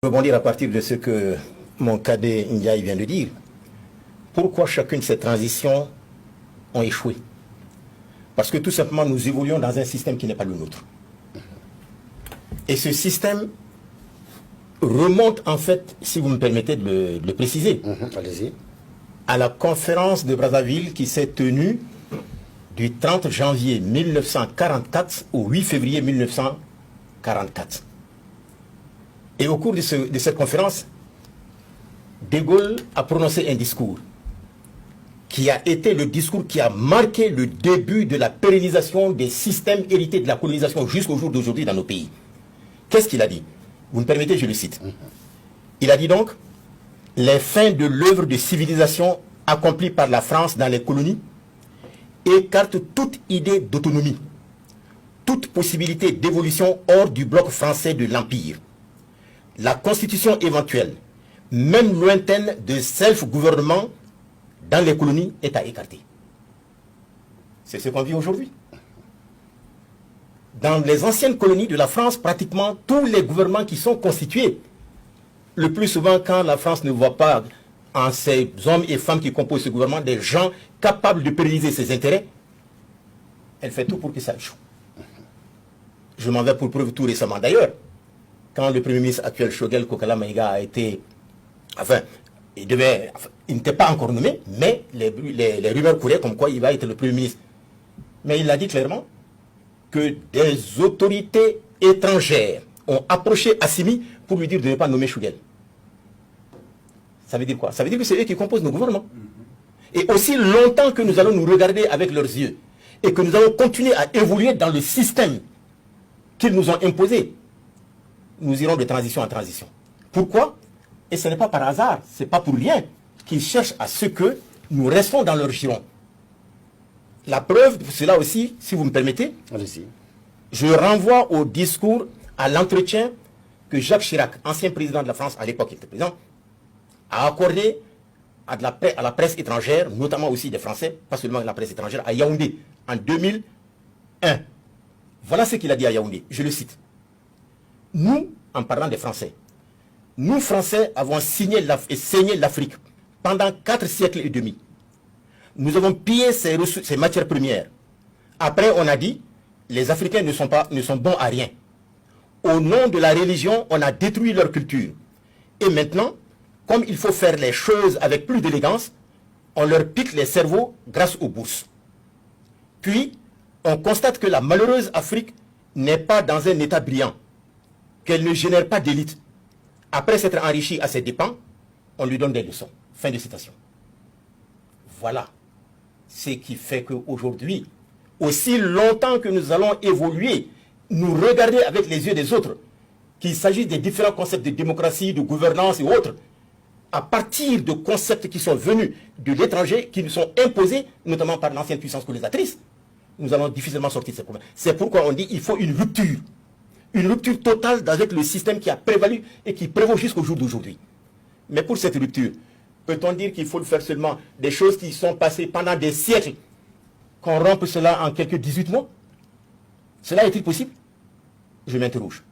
Rebondir à partir de ce que mon cadet Ndiaye vient de dire. Pourquoi chacune de ces transitions ont échoué? Parce que tout simplement nous évoluons dans un système qui n'est pas le nôtre. Et ce système remonte en fait, si vous me permettez de le préciser, allez-y, à la conférence de Brazzaville qui s'est tenue du 30 janvier 1944 au 8 février 1944. Et au cours de cette conférence, De Gaulle a prononcé un discours qui a été le discours qui a marqué le début de la pérennisation des systèmes hérités de la colonisation jusqu'au jour d'aujourd'hui dans nos pays. Qu'est-ce qu'il a dit? Vous me permettez, je le cite. Il a dit donc: les fins de l'œuvre de civilisation accomplie par la France dans les colonies écartent toute idée d'autonomie, toute possibilité d'évolution hors du bloc français de l'Empire. La constitution éventuelle, même lointaine, de self-gouvernement dans les colonies est à écarter. C'est ce qu'on vit aujourd'hui. Dans les anciennes colonies de la France, pratiquement tous les gouvernements qui sont constitués, le plus souvent quand la France ne voit pas en ces hommes et femmes qui composent ce gouvernement des gens capables de pérenniser ses intérêts, elle fait tout pour que ça échoue. Je m'en vais pour preuve tout récemment d'ailleurs. Quand le Premier ministre actuel, Choguel Kokala Maïga, a été... Enfin, il n'était pas encore nommé, mais les rumeurs couraient comme quoi il va être le Premier ministre. Mais il a dit clairement que des autorités étrangères ont approché Assimi pour lui dire de ne pas nommer Choguel. Ça veut dire quoi? Ça veut dire que c'est eux qui composent nos gouvernements. Et aussi longtemps que nous allons nous regarder avec leurs yeux et que nous allons continuer à évoluer dans le système qu'ils nous ont imposé, nous irons de transition en transition. Pourquoi? Et ce n'est pas par hasard, ce n'est pas pour rien qu'ils cherchent à ce que nous restons dans leur giron. La preuve de cela aussi, si vous me permettez, je renvoie au discours, à l'entretien que Jacques Chirac, ancien président de la France, à l'époque il était président, a accordé à la presse étrangère, notamment aussi des Français, pas seulement la presse étrangère, à Yaoundé, en 2001. Voilà ce qu'il a dit à Yaoundé, je le cite. Nous, en parlant des Français, nous Français avons saigné l'Afrique pendant 4 siècles et demi. Nous avons pillé ses matières premières. Après, on a dit, les Africains ne sont bons à rien. Au nom de la religion, on a détruit leur culture. Et maintenant, comme il faut faire les choses avec plus d'élégance, on leur pique les cerveaux grâce aux bourses. Puis, on constate que la malheureuse Afrique n'est pas dans un état brillant, qu'elle ne génère pas d'élite. Après s'être enrichie à ses dépens, on lui donne des leçons. Fin de citation. Voilà ce qui fait qu'aujourd'hui, aussi longtemps que nous allons évoluer, nous regarder avec les yeux des autres, qu'il s'agisse des différents concepts de démocratie, de gouvernance et autres, à partir de concepts qui sont venus de l'étranger, qui nous sont imposés, notamment par l'ancienne puissance colonisatrice, nous allons difficilement sortir de ces problèmes. C'est pourquoi on dit qu'il faut une rupture totale avec le système qui a prévalu et qui prévaut jusqu'au jour d'aujourd'hui. Mais pour cette rupture, peut-on dire qu'il faut faire seulement des choses qui sont passées pendant des siècles, qu'on rompe cela en quelques 18 mois? Cela est-il possible? Je m'interroge.